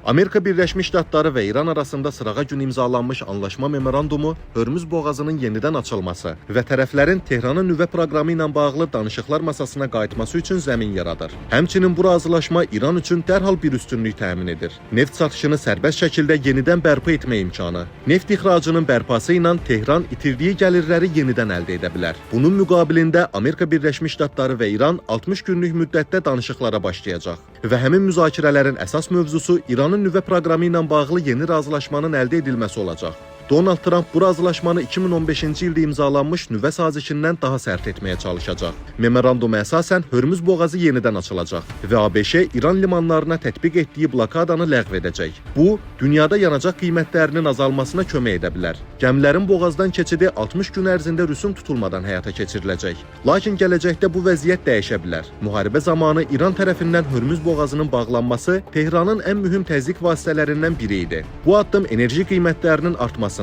Amerika Birləşmiş Ştatları və İran arasında sırağa gün imzalanmış anlaşma memorandumu Hörmüz boğazının yenidən açılması və tərəflərin Tehranın nüvə proqramı ilə bağlı danışıqlar masasına qayıtması üçün zəmin yaradır. Həmçinin bu razılaşma İran üçün dərhal bir üstünlük təmin edir. Neft satışını sərbəst şəkildə yenidən bərpa etmə imkanı. Neft ixracının bərpası ilə Tehran itirdiyi gəlirləri yenidən əldə edə bilər. Bunun müqabilində Amerika Birləşmiş Ştatları və İran 60 günlük müddətdə danışıqlara başlayacaq və həmin müzakirələrin əsas mövzusu İranın nüvə proqramı ilə bağlı yeni razılaşmanın əldə edilməsi olacaq. Donald Trump bu razılaşmanı 2015-ci ildə imzalanmış nüvə sazişindən daha sərt etməyə çalışacaq. Memoranduma əsasən Hörmüz boğazı yenidən açılacaq və ABŞ İran limanlarına tətbiq etdiyi blokadanı ləğv edəcək. Bu, dünyada yanacaq qiymətlərinin azalmasına kömək edə bilər. Gəmilərin boğazdan keçidi 60 gün ərzində rüsum tutulmadan həyata keçiriləcək. Lakin gələcəkdə bu vəziyyət dəyişə bilər. Müharibə zamanı İran tərəfindən Hörmüz boğazının bağlanması Tehranın ən mühüm təzyiq vasitələrindən biri idi. Bu addım enerji qiymətlərinin artmasına,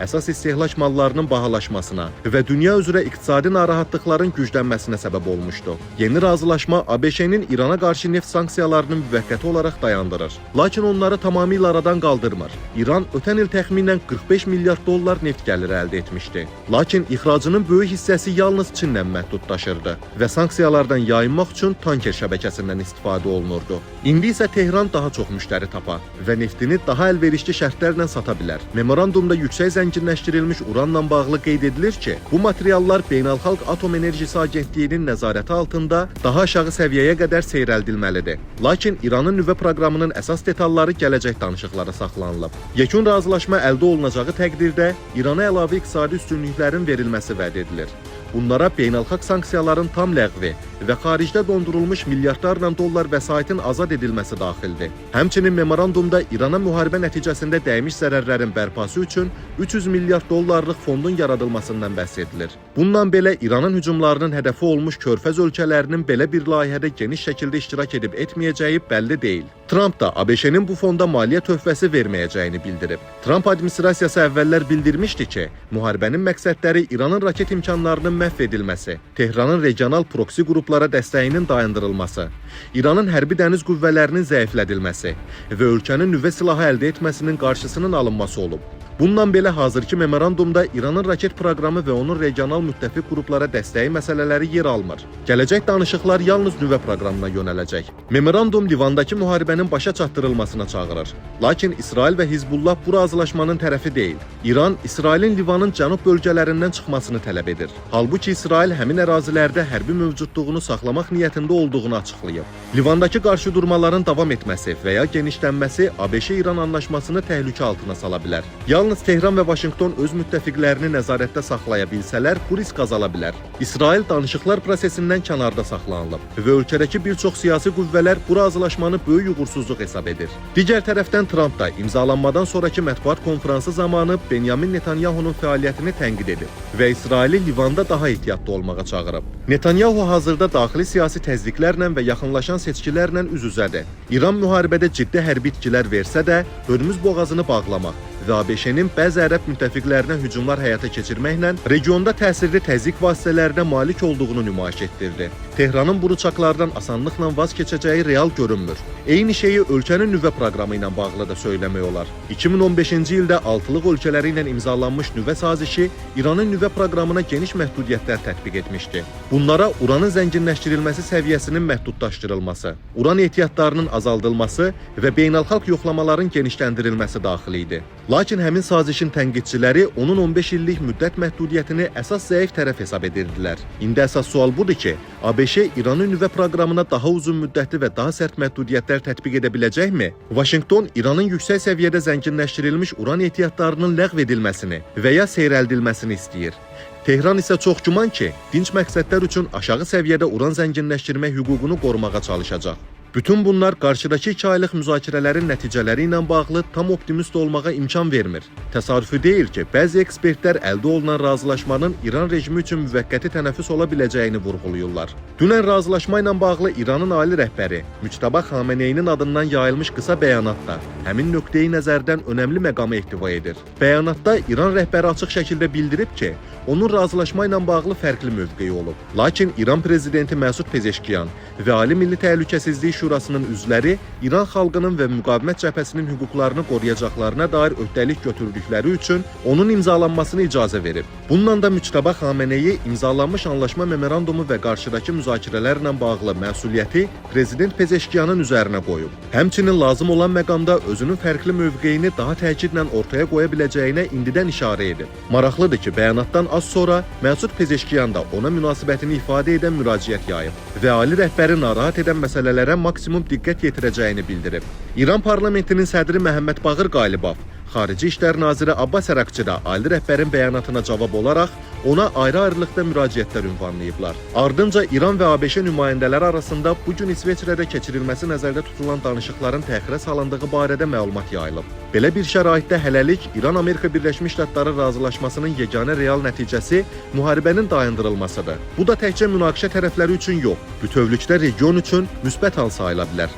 əsas istehlak mallarının bahalaşmasına və dünya üzrə iqtisadi narahatlıqların güclənməsinə səbəb olmuşdu. Yeni razılaşma ABŞ-nin İrana qarşı neft sanksiyalarını müvəqqəti olaraq dayandırır. Lakin onları tamamilə aradan qaldırmır. İran ötən il təxminən 45 milyard dollar neft gəliri əldə etmişdi. Lakin ixracının böyük hissəsi yalnız Çinlə məhdudlaşırdı və sanksiyalardan yayınmaq üçün tanker şəbəkəsindən istifadə olunurdu. İndi isə Tehran daha çox müştəri tapa və neftini daha əlverişli şərtlərlə sata bilər. Memorandumda yüksək zənginləşdirilmiş uranla bağlı qeyd edilir ki, bu materiallar Beynəlxalq Atom Enerjisi Agentliyinin nəzarəti altında daha aşağı səviyyəyə qədər seyrəldilməlidir. Lakin İranın nüvə proqramının əsas detalları gələcək danışıqlara saxlanılıb. Yekun razılaşma əldə olunacağı təqdirdə İrana əlavə iqtisadi üstünlüklərin verilməsi vəd edilir. Bunlara beynəlxalq sanksiyaların tam ləğvi və xaricdə dondurulmuş milyardlarla dollar vəsaitin azad edilməsi daxildir. Həmçinin memorandumda İrana müharibə nəticəsində dəymiş zərərlərin bərpası üçün 300 milyard dollarlıq fondun yaradılmasından bəhs edilir. Bundan belə İranın hücumlarının hədəfi olmuş Körfəz ölkələrinin belə bir layihədə geniş şəkildə iştirak edib etməyəcəyi bəlli deyil. Trump da ABŞ-nin bu fonda maliyyə töhfəsi verməyəcəyini bildirib. Trump administrasiyası əvvəllər bildirmişdi ki, müharibənin məqsədləri İranın raket imkanlarının məhv edilməsi, Tehranın regional proksi qruplara dəstəyinin dayandırılması, İranın hərbi dəniz qüvvələrinin zəiflədilməsi və ölkənin nüvə silahı əldə etməsinin qarşısının alınması olub. Bundan belə hazırki memorandumda İranın raket proqramı və onun regional müttəfiq qruplara dəstəyi məsələləri yer almır. Gələcək danışıqlar yalnız nüvə proqramına yönələcək. Memorandum Livandakı müharibənin başa çatdırılmasına çağırır. Lakin İsrail və Hizbullah bu razılaşmanın tərəfi deyil. İran, İsrailin Livanın cənub bölgələrindən çıxmasını tələb edir. Halbuki İsrail həmin ərazilərdə hərbi mövcudluğunu saxlamaq niyyətində olduğunu açıqlayıb. Livandakı qarşıdurmaların davam etməsi və ya genişlənməsi ABŞ-İran anlaşmasını təhlükə altına sala bilər. Yalnız Tehran və Vaşinqton öz müttəfiqlərini nəzarətdə saxlaya bilsələr, bu risk azala bilər. İsrail danışıqlar prosesindən kənarda saxlanılıb və ölkədəki bir çox siyasi qüvvələr bu razılaşmanı böyük uğursuzluq hesab edir. Digər tərəfdən Trump da imzalanmadan sonraki mətbuat konfransı zamanı Benyamin Netanyahunun fəaliyyətini tənqid edib və İsraili Livanda daha ehtiyatlı olmağa çağırıb. Netanyahu hazırda daxili siyasi təzyiqlərlə və yaxınlaşan seçkilərlə üz-üzədir. İran müharibədə ciddi hərbi itkilər versə də, Hörmüz boğazını bağlamaq və ABŞ-nin bəzi ərəb müttəfiqlərinə hücumlar həyata keçirməklə regionda təsirli təzyiq vasitələrinə malik olduğunu nümayiş etdirdi. Tehranın bu rıçaqlardan asanlıqla vaz keçəcəyi real görünmür. Eyni şeyi ölkənin nüvə proqramı ilə bağlı da söyləmək olar. 2015-ci ildə altılıq ölkələri ilə imzalanmış nüvə sazişi İranın nüvə proqramına geniş məhdudiyyətlər tətbiq etmişdi. Bunlara uranın zənginləşdirilməsi səviyyəsinin məhdudlaşdırılması, uran ehtiyatlarının azaldılması və beynəlxalq yoxlamaların genişləndirilməsi daxil idi. Lakin həmin sazişin tənqidçiləri onun 15 illik müddət məhdudiyyətini əsas zəif tərəf hesab edirdilər. İndi əsas sual budur ki, ABŞ İranın nüvə proqramına daha uzun müddətli və daha sərt məhdudiyyətlər tətbiq edə biləcəkmi? Vaşinqton İranın yüksək səviyyədə zənginləşdirilmiş uran ehtiyatlarının ləğv edilməsini və ya seyrəldilməsini istəyir. Tehran isə çox güman ki, dinc məqsədlər üçün aşağı səviyyədə uran zənginləşdirmək hüququnu qorumağa çalışacaq. Bütün bunlar qarşıdakı 2 aylıq müzakirələrin nəticələri ilə bağlı tam optimist olmağa imkan vermir. Təsadüfi deyil ki, bəzi ekspertlər əldə olunan razılaşmanın İran rejimi üçün müvəqqəti tənəffüs ola biləcəyini vurğulayırlar. Dünən razılaşma ilə bağlı İranın ali rəhbəri Müçtəba Xameneyinin adından yayılmış qısa bəyanatda həmin nöqteyi nəzərdən önəmli məqamı ehtiva edir. Bəyanatda İran rəhbəri açıq şəkildə bildirib ki, onun razılaşma ilə bağlı fərqli mövqeyi olub. Lakin İran prezidenti Məsud Pezeşkiyan və Ali Milli Təhlükəsizlik Şurasının üzvləri İran xalqının və müqavimət cəbhəsinin hüquqlarını qoruyacaqlarına dair öhdəlik götürdükləri üçün onun imzalanmasını icazə verib. Bununla da Müçtəba Xameneyi imzalanmış anlaşma memorandumu və qarşıdakı müzakirələrlə bağlı məsuliyyəti prezident Pezeşkiyanın üzərinə qoyub. Həmçinin lazım olan məqamda özünün fərqli mövqeyini daha təkidlə ortaya qoya biləcəyinə indidən işarə edib. Maraqlıdır ki, bəyanatdan az sonra Məsud Pezeşkiyan da ona münasibətini ifadə edən müraciət yayıb və ali rəhbəri narahat edən məsələlərə maksimum diqqət yetirəcəyini bildirib. İran parlamentinin sədri Məhəmməd Bağır Qalibov, Xarici İşlər Naziri Abbas Əraqçı da ali rəhbərin bəyanatına cavab olaraq ona ayrı-ayrılıqda müraciətlər ünvanlayıblar. Ardınca İran və ABŞ nümayəndələri arasında bu gün İsveçrədə keçirilməsi nəzərdə tutulan danışıqların təxirə salındığı barədə məlumat yayılıb. Belə bir şəraitdə hələlik İran-Amerika Birləşmiş Ştatları razılaşmasının yeganə real nəticəsi müharibənin dayandırılmasıdır. Bu da təkcə münaqişə tərəfləri üçün yox, bütövlükdə region üçün müsbət hal sayıla bilər.